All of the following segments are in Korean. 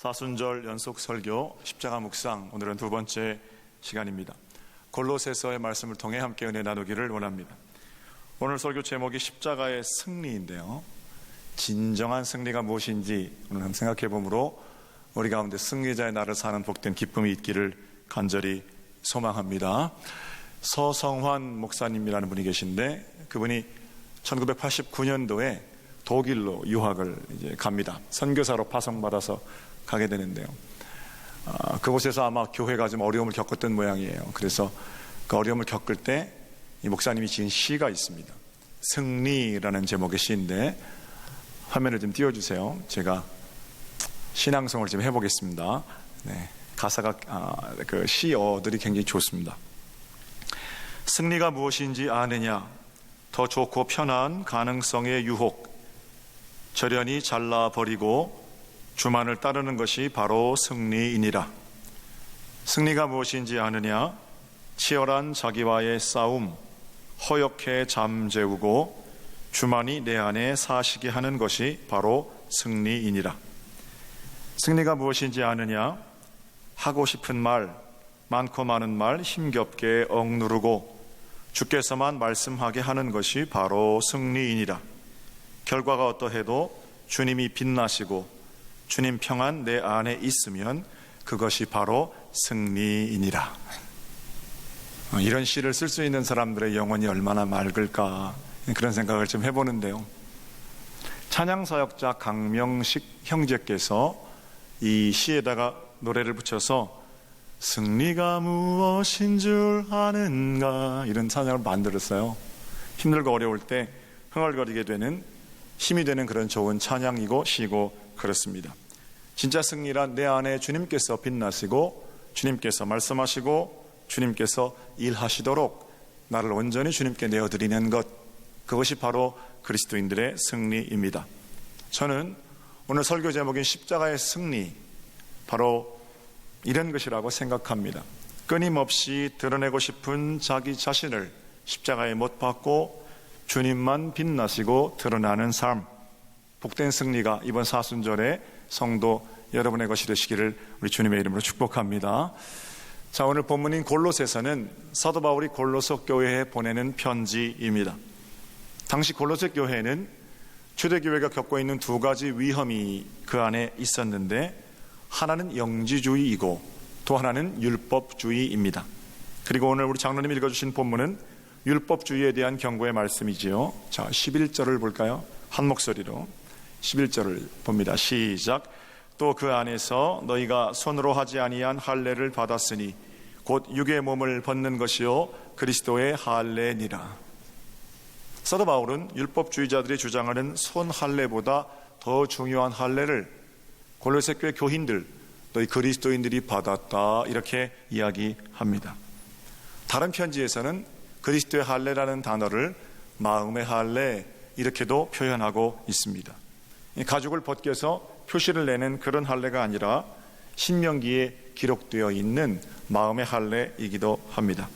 사순절 연속 설교 십자가 묵상, 오늘은 두 번째 시간입니다. 골로새서의 말씀을 통해 함께 은혜 나누기를 원합니다. 오늘 설교 제목이 십자가의 승리인데요, 진정한 승리가 무엇인지 오늘 한번 생각해 보므로 우리 가운데 승리자의 날을 사는 복된 기쁨이 있기를 간절히 소망합니다. 서성환 목사님이라는 분이 계신데, 그분이 1989년도에 독일로 유학을 갑니다. 선교사로 파송받아서 가게 되는데요, 그곳에서 아마 교회가 좀 어려움을 겪었던 모양이에요. 그래서 그 어려움을 겪을 때 이 목사님이 지은 시가 있습니다. 승리라는 제목의 시인데, 화면을 좀 띄워주세요. 제가 신앙송을 좀 해보겠습니다. 네, 가사가 그 시어들이 굉장히 좋습니다. 승리가 무엇인지 아느냐, 더 좋고 편한 가능성의 유혹, 저련히 잘라버리고 주만을 따르는 것이 바로 승리이니라. 승리가 무엇인지 아느냐, 치열한 자기와의 싸움, 허옇게 잠재우고 주만이 내 안에 사시게 하는 것이 바로 승리이니라. 승리가 무엇인지 아느냐, 하고 싶은 말, 많고 많은 말 힘겹게 억누르고 주께서만 말씀하게 하는 것이 바로 승리이니라. 결과가 어떠해도 주님이 빛나시고 주님 평안 내 안에 있으면 그것이 바로 승리이니라. 이런 시를 쓸 수 있는 사람들의 영혼이 얼마나 맑을까, 그런 생각을 좀 해보는데요, 찬양사역자 강명식 형제께서 이 시에다가 노래를 붙여서 승리가 무엇인 줄 아는가, 이런 찬양을 만들었어요. 힘들고 어려울 때 흥얼거리게 되는, 힘이 되는 그런 좋은 찬양이고 시고 그렇습니다. 진짜 승리란 내 안에 주님께서 빛나시고 주님께서 말씀하시고 주님께서 일하시도록 나를 온전히 주님께 내어드리는 것, 그것이 바로 그리스도인들의 승리입니다. 저는 오늘 설교 제목인 십자가의 승리, 바로 이런 것이라고 생각합니다. 끊임없이 드러내고 싶은 자기 자신을 십자가에 못 박고 주님만 빛나시고 드러나는 삶, 복된 승리가 이번 사순절에 성도 여러분의 것이 되시기를 우리 주님의 이름으로 축복합니다. 자, 오늘 본문인 골로새서는 사도 바울이 골로새 교회에 보내는 편지입니다. 당시 골로새 교회는 초대교회가 겪고 있는 두 가지 위험이 그 안에 있었는데, 하나는 영지주의이고 또 하나는 율법주의입니다. 그리고 오늘 우리 장로님이 읽어주신 본문은 율법주의에 대한 경고의 말씀이지요. 자, 11절을 볼까요? 한 목소리로 11절을 봅니다. 시작. 또 그 안에서 너희가 손으로 하지 아니한 할례를 받았으니 곧 육의 몸을 벗는 것이요 그리스도의 할례니라. 사도 바울은 율법주의자들이 주장하는 손 할례보다 더 중요한 할례를 골로새 교회 교인들, 너희 그리스도인들이 받았다, 이렇게 이야기합니다. 다른 편지에서는 그리스도의 할례라는 단어를 마음의 할례, 이렇게도 표현하고 있습니다. 가죽을 벗겨서 표시를 내는 그런 할례가 아니라 신명기에 기록되어 있는 마음의 할례이기도 합니다.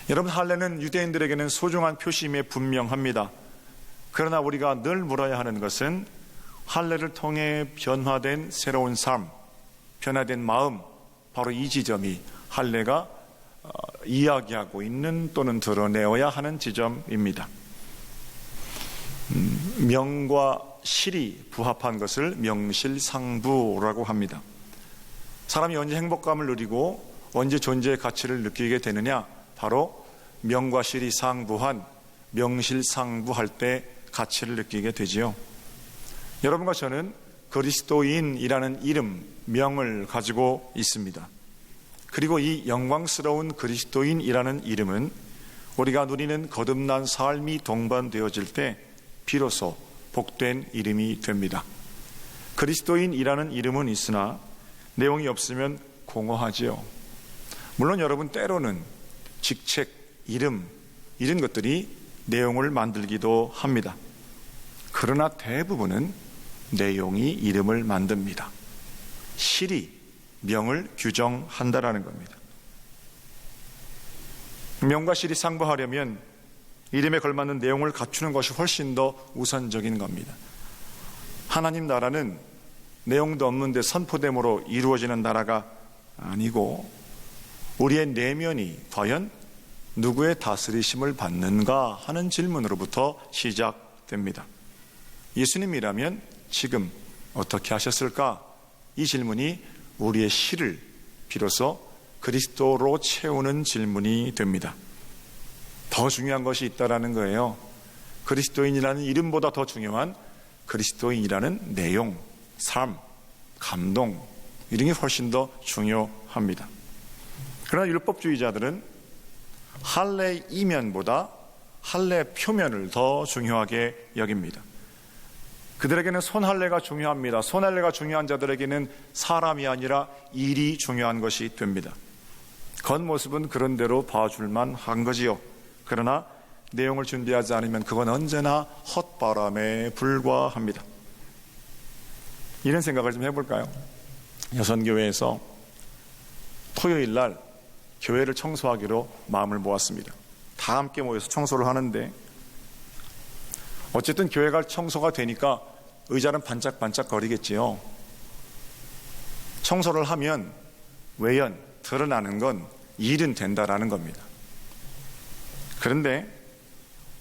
여러분, 할례는 유대인들에게는 소중한 표시임에 분명합니다. 그러나 우리가 늘 물어야 하는 것은 할례를 통해 변화된 새로운 삶, 변화된 마음, 바로 이 지점이 할례가 이야기하고 있는 또는 드러내어야 하는 지점입니다. 명과 실이 부합한 것을 명실상부라고 합니다. 사람이 언제 행복감을 누리고 언제 존재의 가치를 느끼게 되느냐, 바로 명과 실이 상부한, 명실상부할 때 가치를 느끼게 되지요. 여러분과 저는 그리스도인이라는 이름, 명을 가지고 있습니다. 그리고 이 영광스러운 그리스도인이라는 이름은 우리가 누리는 거듭난 삶이 동반되어질 때 비로소 복된 이름이 됩니다. 그리스도인이라는 이름은 있으나 내용이 없으면 공허하지요. 물론 여러분, 때로는 직책, 이름, 이런 것들이 내용을 만들기도 합니다. 그러나 대부분은 내용이 이름을 만듭니다. 실이 명을 규정한다라는 겁니다. 명과 실이 상부하려면 이름에 걸맞는 내용을 갖추는 것이 훨씬 더 우선적인 겁니다. 하나님 나라는 내용도 없는데 선포됨으로 이루어지는 나라가 아니고 우리의 내면이 과연 누구의 다스리심을 받는가 하는 질문으로부터 시작됩니다. 예수님이라면 지금 어떻게 하셨을까? 이 질문이 우리의 시를 비로소 그리스도로 채우는 질문이 됩니다. 더 중요한 것이 있다라는 거예요. 그리스도인이라는 이름보다 더 중요한 그리스도인이라는 내용, 삶, 감동, 이런 게 훨씬 더 중요합니다. 그러나 율법주의자들은 할례 이면보다 할례 표면을 더 중요하게 여깁니다. 그들에게는 손할례가 중요합니다. 손할례가 중요한 자들에게는 사람이 아니라 일이 중요한 것이 됩니다. 겉모습은 그런 대로 봐줄만 한 거지요. 그러나 내용을 준비하지 않으면 그건 언제나 헛바람에 불과합니다. 이런 생각을 좀 해볼까요? 여선교회에서 토요일 날 교회를 청소하기로 마음을 모았습니다. 다 함께 모여서 청소를 하는데 어쨌든 교회가 청소가 되니까 의자는 반짝반짝 거리겠지요. 청소를 하면 외연, 드러나는 건 일은 된다라는 겁니다. 그런데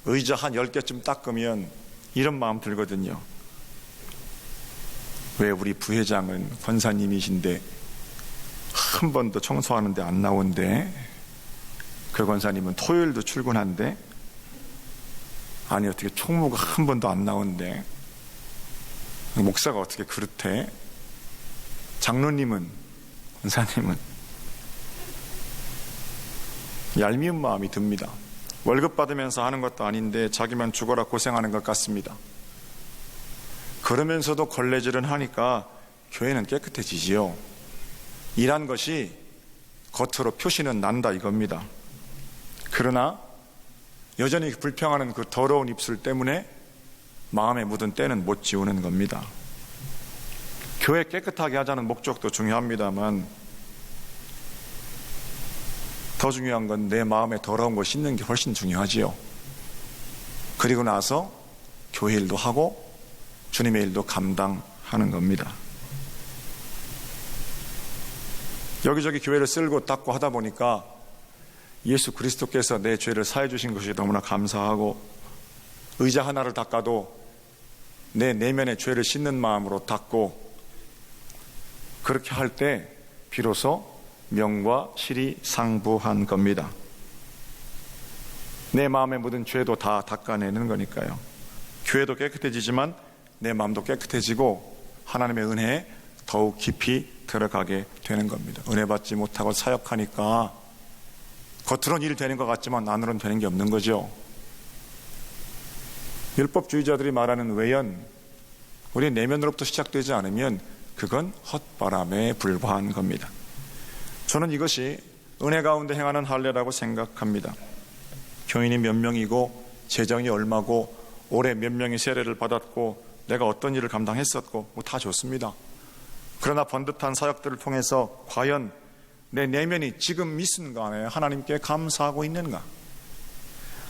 의자 한 10개쯤 닦으면 이런 마음 들거든요. 왜 우리 부회장은 권사님이신데 한 번도 청소하는데 안 나온대? 그 권사님은 토요일도 출근한대? 아니 어떻게 총무가 한 번도 안 나온대? 목사가 어떻게 그렇대? 장로님은, 권사님은 얄미운 마음이 듭니다. 월급 받으면서 하는 것도 아닌데 자기만 죽어라 고생하는 것 같습니다. 그러면서도 걸레질은 하니까 교회는 깨끗해지지요. 일한 것이 겉으로 표시는 난다 이겁니다. 그러나 여전히 불평하는 그 더러운 입술 때문에 마음에 묻은 때는 못 지우는 겁니다. 교회 깨끗하게 하자는 목적도 중요합니다만 더 중요한 건 내 마음에 더러운 거 씻는 게 훨씬 중요하지요. 그리고 나서 교회 일도 하고 주님의 일도 감당하는 겁니다. 여기저기 교회를 쓸고 닦고 하다 보니까 예수 그리스도께서 내 죄를 사해 주신 것이 너무나 감사하고 의자 하나를 닦아도 내 내면의 죄를 씻는 마음으로 닦고 그렇게 할 때 비로소 명과 실이 상부한 겁니다. 내 마음에 묻은 죄도 다 닦아내는 거니까요. 교회도 깨끗해지지만 내 마음도 깨끗해지고 하나님의 은혜에 더욱 깊이 들어가게 되는 겁니다. 은혜 받지 못하고 사역하니까 겉으로는 일 되는 것 같지만 안으로는 되는 게 없는 거죠. 율법주의자들이 말하는 외연, 우리 내면으로부터 시작되지 않으면 그건 헛바람에 불과한 겁니다. 저는 이것이 은혜 가운데 행하는 할례라고 생각합니다. 교인이 몇 명이고 재정이 얼마고 올해 몇 명이 세례를 받았고 내가 어떤 일을 감당했었고 뭐 다 좋습니다. 그러나 번듯한 사역들을 통해서 과연 내 내면이 지금 이 순간에 하나님께 감사하고 있는가?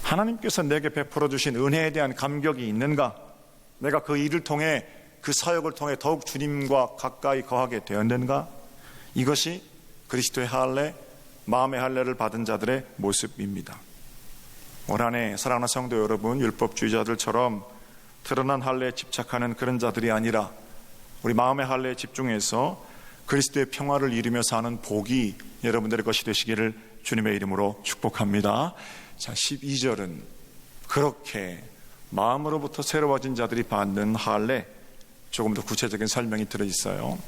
하나님께서 내게 베풀어 주신 은혜에 대한 감격이 있는가? 내가 그 일을 통해 그 사역을 통해 더욱 주님과 가까이 거하게 되었는가? 이것이 그리스도의 할례, 마음의 할례를 받은 자들의 모습입니다. 올 한 해 사랑하는 성도 여러분, 율법주의자들처럼 드러난 할례에 집착하는 그런 자들이 아니라 우리 마음의 할례에 집중해서 그리스도의 평화를 이루며 사는 복이 여러분들의 것이 되시기를 주님의 이름으로 축복합니다. 자, 12절은 그렇게 마음으로부터 새로워진 자들이 받는 할례, 조금 더 구체적인 설명이 들어있어요.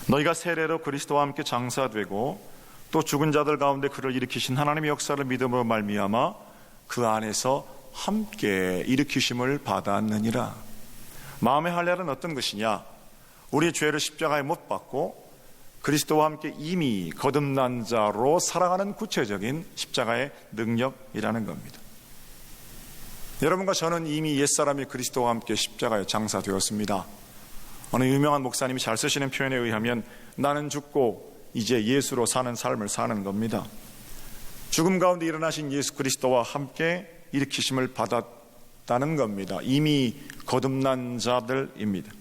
너희가 세례로 그리스도와 함께 장사되고 또 죽은 자들 가운데 그를 일으키신 하나님의 역사를 믿음으로 말미암아 그 안에서 함께 일으키심을 받았느니라. 마음의 할례는 어떤 것이냐? 우리의 죄를 십자가에 못 박고 그리스도와 함께 이미 거듭난 자로 살아가는 구체적인 십자가의 능력이라는 겁니다. 여러분과 저는 이미 옛사람이 그리스도와 함께 십자가에 장사되었습니다. 어느 유명한 목사님이 잘 쓰시는 표현에 의하면 나는 죽고 이제 예수로 사는 삶을 사는 겁니다. 죽음 가운데 일어나신 예수 그리스도와 함께 일으키심을 받았다는 겁니다. 이미 거듭난 자들입니다.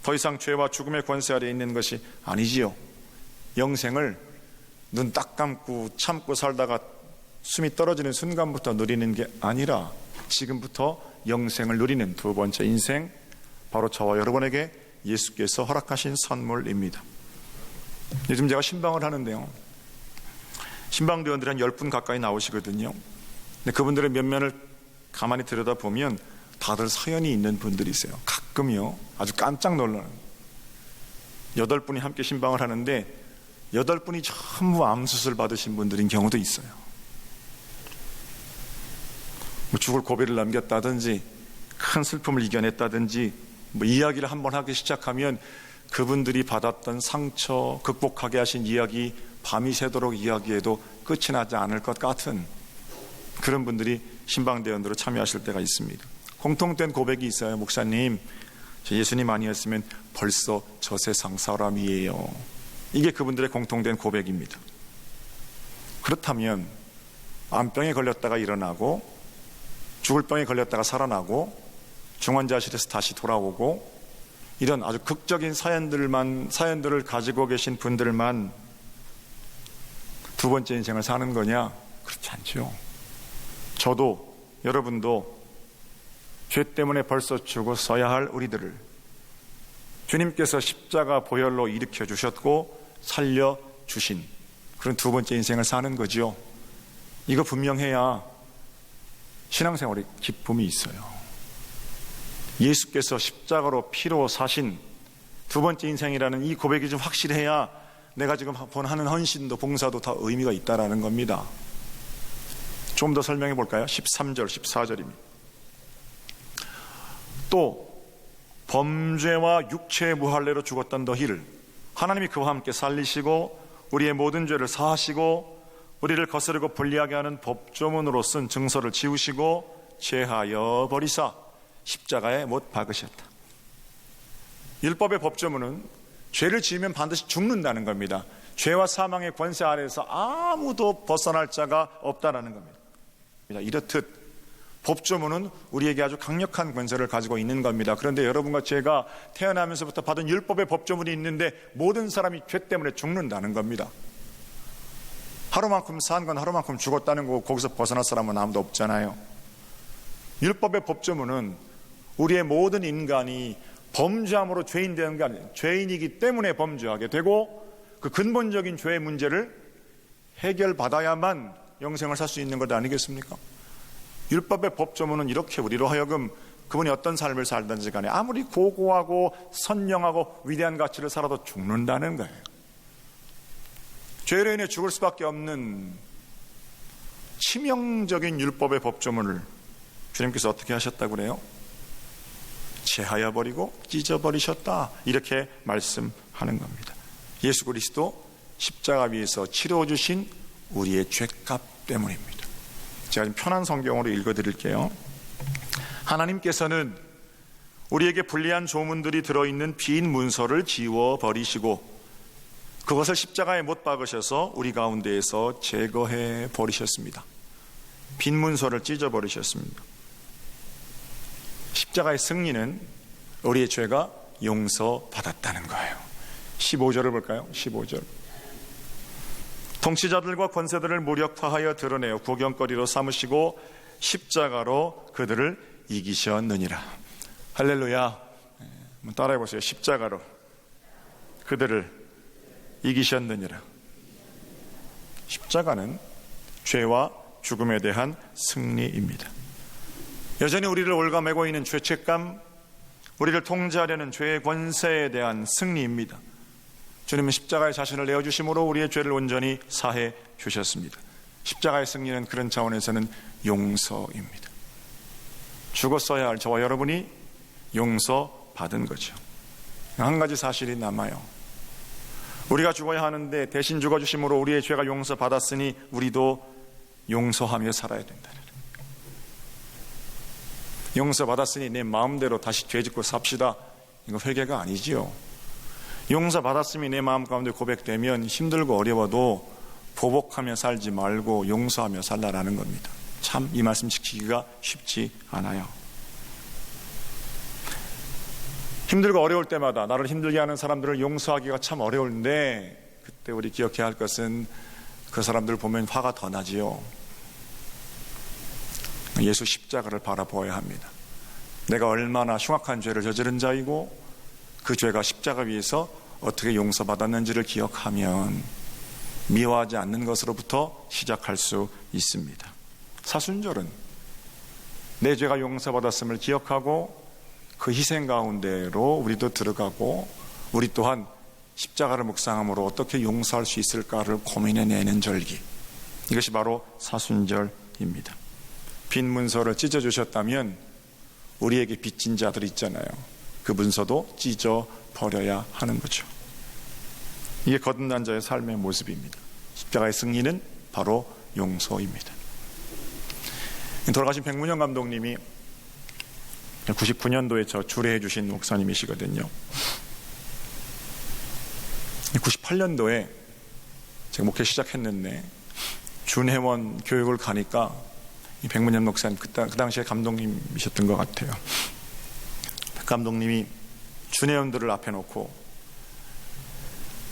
더 이상 죄와 죽음의 권세 아래 있는 것이 아니지요. 영생을 눈 딱 감고 참고 살다가 숨이 떨어지는 순간부터 누리는 게 아니라 지금부터 영생을 누리는 두 번째 인생, 바로 저와 여러분에게 예수께서 허락하신 선물입니다. 요즘 제가 신방을 하는데요, 신방대원들이 한 10분 가까이 나오시거든요. 근데 그분들의 면면을 가만히 들여다보면 다들 사연이 있는 분들이세요. 가끔요 아주 깜짝 놀라는 8분이 함께 신방을 하는데 8분이 전부 암수술 받으신 분들인 경우도 있어요. 뭐 죽을 고비를 넘겼다든지 큰 슬픔을 이겨냈다든지 뭐 이야기를 한번 하기 시작하면 그분들이 받았던 상처 극복하게 하신 이야기, 밤이 새도록 이야기해도 끝이 나지 않을 것 같은 그런 분들이 신방대원으로 참여하실 때가 있습니다. 공통된 고백이 있어요. 목사님, 저 예수님 아니었으면 벌써 저 세상 사람이에요. 이게 그분들의 공통된 고백입니다. 그렇다면 암병에 걸렸다가 일어나고 죽을 병에 걸렸다가 살아나고 중환자실에서 다시 돌아오고 이런 아주 극적인 사연들을 가지고 계신 분들만 두 번째 인생을 사는 거냐? 그렇지 않죠. 저도 여러분도 죄 때문에 벌써 죽었어야 할 우리들을 주님께서 십자가 보혈로 일으켜 주셨고 살려주신 그런 두 번째 인생을 사는 거죠. 이거 분명해야 신앙생활에 기쁨이 있어요. 예수께서 십자가로 피로 사신 두 번째 인생이라는 이 고백이 좀 확실해야 내가 지금 하는 헌신도 봉사도 다 의미가 있다라는 겁니다. 좀 더 설명해 볼까요? 13절, 14절입니다. 또 범죄와 육체의 무할례로 죽었던 너희를 하나님이 그와 함께 살리시고 우리의 모든 죄를 사하시고 우리를 거스르고 불리하게 하는 법조문으로 쓴 증서를 지우시고 제하여 버리사 십자가에 못 박으셨다. 율법의 법조문은 죄를 지으면 반드시 죽는다는 겁니다. 죄와 사망의 권세 아래에서 아무도 벗어날 자가 없다라는 겁니다. 이렇듯 법조문은 우리에게 아주 강력한 권세를 가지고 있는 겁니다. 그런데 여러분과 제가 태어나면서부터 받은 율법의 법조문이 있는데 모든 사람이 죄 때문에 죽는다는 겁니다. 하루만큼 산 건 하루만큼 죽었다는 거고 거기서 벗어날 사람은 아무도 없잖아요. 율법의 법조문은 우리의 모든 인간이 범죄함으로 죄인 되는 게 아니에요. 죄인이기 때문에 범죄하게 되고 그 근본적인 죄의 문제를 해결받아야만 영생을 살 수 있는 것 아니겠습니까? 율법의 법조문은 이렇게 우리로 하여금 그분이 어떤 삶을 살든지 간에 아무리 고고하고 선명하고 위대한 가치를 살아도 죽는다는 거예요. 죄로 인해 죽을 수밖에 없는 치명적인 율법의 법조문을 주님께서 어떻게 하셨다고 그래요? 제하여 버리고 찢어버리셨다, 이렇게 말씀하는 겁니다. 예수 그리스도 십자가 위에서 치러주신 우리의 죄값 때문입니다. 제가 좀 편한 성경으로 읽어드릴게요. 하나님께서는 우리에게 불리한 조문들이 들어있는 빈 문서를 지워버리시고 그것을 십자가에 못 박으셔서 우리 가운데에서 제거해 버리셨습니다. 빈 문서를 찢어버리셨습니다. 십자가의 승리는 우리의 죄가 용서받았다는 거예요. 15절을 볼까요? 15절. 통치자들과 권세들을 무력화하여 드러내어 구경거리로 삼으시고 십자가로 그들을 이기셨느니라. 할렐루야. 한번 따라해 보세요. 십자가로 그들을 이기셨느니라. 십자가는 죄와 죽음에 대한 승리입니다. 여전히 우리를 올가매고 있는 죄책감, 우리를 통제하려는 죄의 권세에 대한 승리입니다. 주님은 십자가의 자신을 내어주심으로 우리의 죄를 온전히 사해 주셨습니다. 십자가의 승리는 그런 차원에서는 용서입니다. 죽었어야 할 저와 여러분이 용서받은 거죠. 한 가지 사실이 남아요. 우리가 죽어야 하는데 대신 죽어주심으로 우리의 죄가 용서받았으니 우리도 용서하며 살아야 된다는 거예요. 용서받았으니 내 마음대로 다시 죄짓고 삽시다, 이거 회개가 아니지요. 용서받았음이 내 마음 가운데 고백되면 힘들고 어려워도 보복하며 살지 말고 용서하며 살라라는 겁니다. 참 이 말씀 지키기가 쉽지 않아요. 힘들고 어려울 때마다 나를 힘들게 하는 사람들을 용서하기가 참 어려운데, 그때 우리 기억해야 할 것은 그 사람들 보면 화가 더 나지요. 예수 십자가를 바라보아야 합니다. 내가 얼마나 흉악한 죄를 저지른 자이고 그 죄가 십자가 위에서 어떻게 용서받았는지를 기억하면 미워하지 않는 것으로부터 시작할 수 있습니다. 사순절은 내 죄가 용서받았음을 기억하고 그 희생 가운데로 우리도 들어가고, 우리 또한 십자가를 묵상함으로 어떻게 용서할 수 있을까를 고민해내는 절기, 이것이 바로 사순절입니다. 빈 문서를 찢어주셨다면 우리에게 빚진 자들 있잖아요. 그 문서도 찢어버려야 하는 거죠. 이게 거듭난 자의 삶의 모습입니다. 십자가의 승리는 바로 용서입니다. 돌아가신 백문영 감독님이 99년도에 저 주례해 주신 목사님이시거든요. 98년도에 제가 목회 시작했는데 준회원 교육을 가니까 이 백문영 목사님, 그 당시에 감독님이셨던 것 같아요. 감독님이 준회원들을 앞에 놓고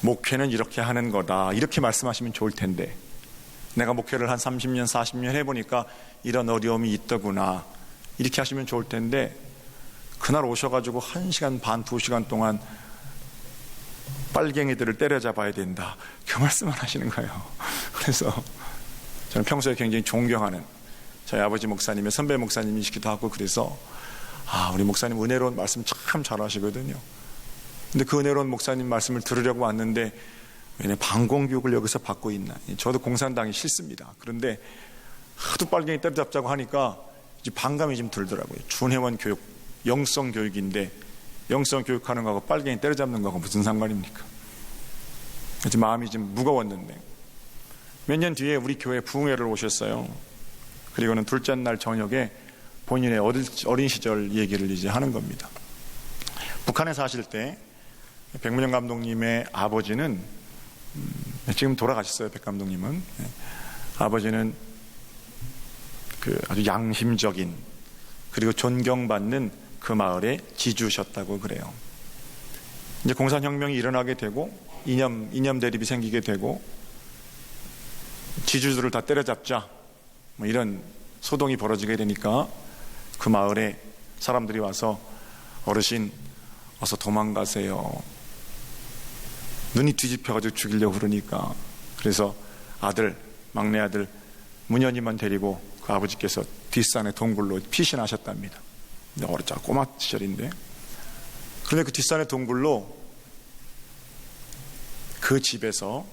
목회는 이렇게 하는 거다, 이렇게 말씀하시면 좋을 텐데 내가 목회를 한 30년 40년 해보니까 이런 어려움이 있더구나, 이렇게 하시면 좋을 텐데, 그날 오셔가지고 1시간 반 2시간 동안 빨갱이들을 때려잡아야 된다, 그 말씀을 하시는 거예요. 그래서 저는 평소에 굉장히 존경하는 저희 아버지 목사님의 선배 목사님이시기도 하고, 그래서 우리 목사님 은혜로운 말씀 참 잘하시거든요. 근데 그 은혜로운 목사님 말씀을 들으려고 왔는데 왜 방공교육을 여기서 받고 있나, 저도 공산당이 싫습니다. 그런데 하도 빨갱이 때려잡자고 하니까 이제 반감이 좀 들더라고요. 준회원 교육, 영성 교육인데 영성 교육하는 거하고 빨갱이 때려잡는 거하고 무슨 상관입니까? 그래서 마음이 좀 무거웠는데 몇 년 뒤에 우리 교회 부흥회를 오셨어요. 그리고는 둘째 날 저녁에 본인의 어린 시절 얘기를 이제 하는 겁니다. 북한에 사실 때 백문영 감독님의 아버지는 지금 돌아가셨어요. 백 감독님은. 아버지는 아주 양심적인, 그리고 존경받는 그 마을의 지주셨다고 그래요. 이제 공산혁명이 일어나게 되고 이념 대립이 생기게 되고 지주들을 다 때려잡자, 이런 소동이 벌어지게 되니까 그 마을에 사람들이 와서 어르신 어서 도망가세요, 눈이 뒤집혀가지고 죽이려고 그러니까. 그래서 막내 아들 문현이만 데리고 그 아버지께서 뒷산의 동굴로 피신하셨답니다. 어렸자 꼬마 시절인데, 그런데 그 뒷산의 동굴로 그 집에서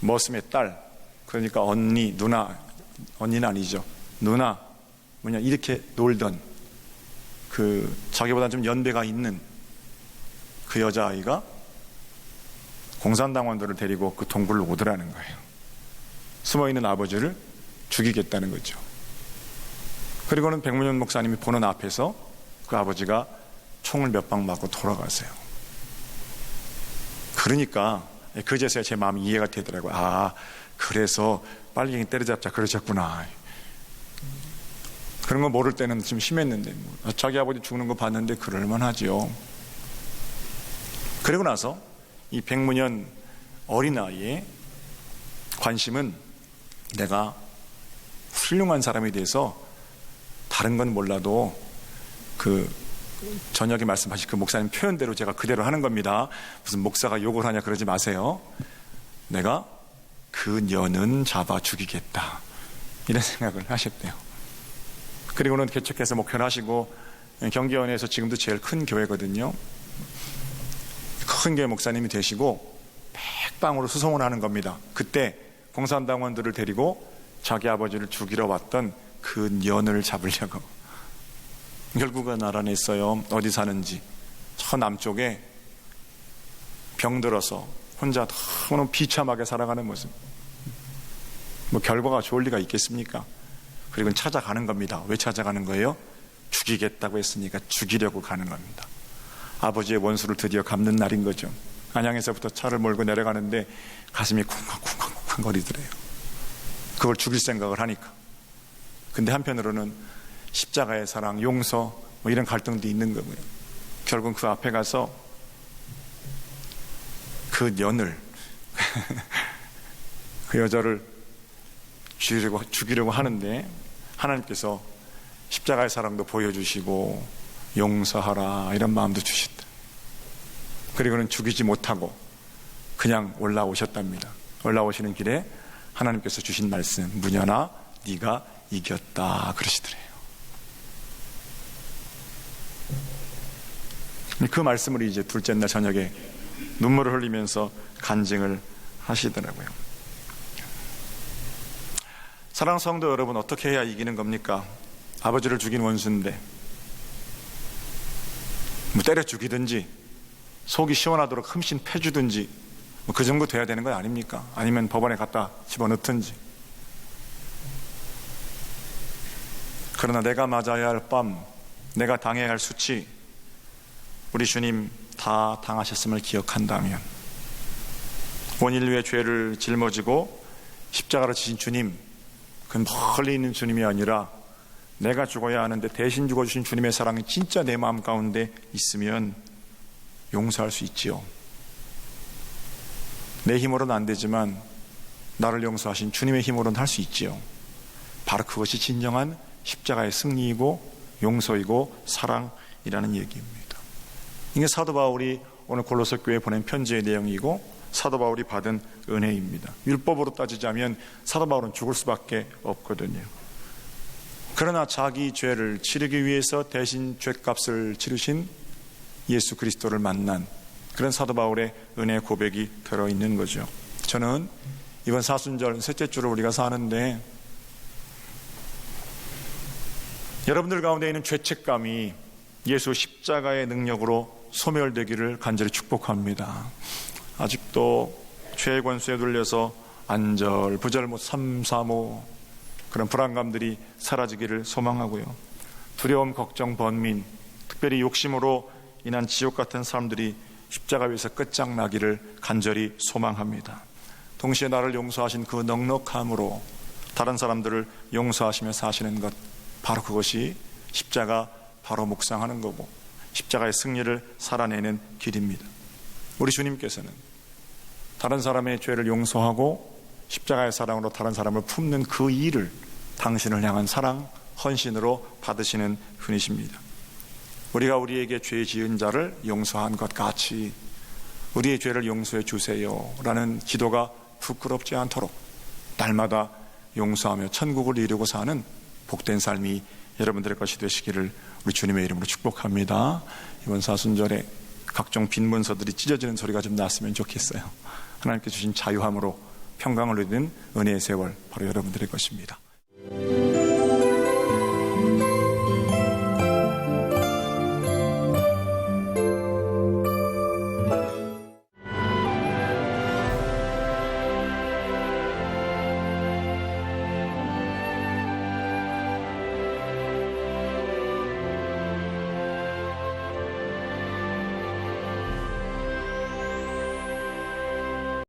머슴의 딸, 그러니까 언니, 누나, 언니는 아니죠, 누나, 이렇게 놀던 자기보다 좀 연배가 있는 그 여자아이가 공산당원들을 데리고 그 동굴로 오더라는 거예요. 숨어있는 아버지를 죽이겠다는 거죠. 그리고는 백문현 목사님이 보는 앞에서 그 아버지가 총을 몇 방 맞고 돌아가세요. 그러니까 그제서야 제 마음이 이해가 되더라고요. 그래서 빨갱이 때려잡자 그러셨구나. 그런 거 모를 때는 좀 심했는데, 자기 아버지 죽는 거 봤는데 그럴만하지요. 그리고 나서 이 백문현 어린아이의 관심은 내가 훌륭한 사람이 돼서 다른 건 몰라도 저녁에 말씀하신 그 목사님 표현대로 제가 그대로 하는 겁니다. 무슨 목사가 욕을 하냐 그러지 마세요. 내가 그 년은 잡아 죽이겠다, 이런 생각을 하셨대요. 그리고는 개척해서 목회를 하시고 경기원에서 지금도 제일 큰 교회거든요. 큰 교회 목사님이 되시고 백방으로 수송을 하는 겁니다. 그때 공산당원들을 데리고 자기 아버지를 죽이러 왔던 그 년을 잡으려고. 결국은 알아냈어요. 어디 사는지. 저 남쪽에 병들어서 혼자 너무 비참하게 살아가는 모습. 결과가 좋을 리가 있겠습니까? 그리고 찾아가는 겁니다. 왜 찾아가는 거예요? 죽이겠다고 했으니까 죽이려고 가는 겁니다. 아버지의 원수를 드디어 갚는 날인 거죠. 안양에서부터 차를 몰고 내려가는데 가슴이 쿵쾅쿵쾅 거리더래요. 그걸 죽일 생각을 하니까. 근데 한편으로는 십자가의 사랑, 용서 이런 갈등도 있는 거고요. 결국 그 앞에 가서 그 년을 그 여자를 죽이려고 하는데 하나님께서 십자가의 사랑도 보여주시고 용서하라 이런 마음도 주셨다. 그리고는 죽이지 못하고 그냥 올라오셨답니다. 올라오시는 길에 하나님께서 주신 말씀, 무녀나 네가 이겼다 그러시더래요. 그 말씀을 이제 둘째 날 저녁에 눈물을 흘리면서 간증을 하시더라고요. 사랑하는 성도 여러분, 어떻게 해야 이기는 겁니까? 아버지를 죽인 원수인데 뭐 때려 죽이든지 속이 시원하도록 흠씬 패주든지 뭐 그 정도 돼야 되는 거 아닙니까? 아니면 법원에 갖다 집어넣든지. 그러나 내가 맞아야 할 뺨, 내가 당해야 할 수치, 우리 주님 다 당하셨음을 기억한다면, 온 인류의 죄를 짊어지고 십자가를 지신 주님, 그 멀리 있는 주님이 아니라 내가 죽어야 하는데 대신 죽어주신 주님의 사랑이 진짜 내 마음 가운데 있으면 용서할 수 있지요. 내 힘으로는 안 되지만 나를 용서하신 주님의 힘으로는 할 수 있지요. 바로 그것이 진정한 십자가의 승리이고 용서이고 사랑이라는 얘기입니다. 이게 사도 바울이 오늘 골로새 교회에 보낸 편지의 내용이고 사도 바울이 받은 은혜입니다. 율법으로 따지자면 사도 바울은 죽을 수밖에 없거든요. 그러나 자기 죄를 치르기 위해서 대신 죄값을 치르신 예수 그리스도를 만난 그런 사도 바울의 은혜 고백이 들어있는 거죠. 저는 이번 사순절 셋째 주를 우리가 사는데 여러분들 가운데 있는 죄책감이 예수 십자가의 능력으로 소멸되기를 간절히 축복합니다. 아직도 죄의 권수에 눌려서 안절부절 삼삼오 그런 불안감들이 사라지기를 소망하고요. 두려움, 걱정, 번민, 특별히 욕심으로 인한 지옥 같은 삶들이 십자가 위에서 끝장나기를 간절히 소망합니다. 동시에 나를 용서하신 그 넉넉함으로 다른 사람들을 용서하시며 사시는 것, 바로 그것이 십자가 바로 묵상하는 거고 십자가의 승리를 살아내는 길입니다. 우리 주님께서는 다른 사람의 죄를 용서하고 십자가의 사랑으로 다른 사람을 품는 그 일을 당신을 향한 사랑, 헌신으로 받으시는 분이십니다. 우리가 우리에게 죄 지은 자를 용서한 것 같이 우리의 죄를 용서해 주세요 라는 기도가 부끄럽지 않도록 날마다 용서하며 천국을 이루고 사는 복된 삶이 여러분들의 것이 되시기를 우리 주님의 이름으로 축복합니다. 이번 사순절에 각종 빈 문서들이 찢어지는 소리가 좀 났으면 좋겠어요. 하나님께 주신 자유함으로 평강을 누리는 은혜의 세월 바로 여러분들의 것입니다.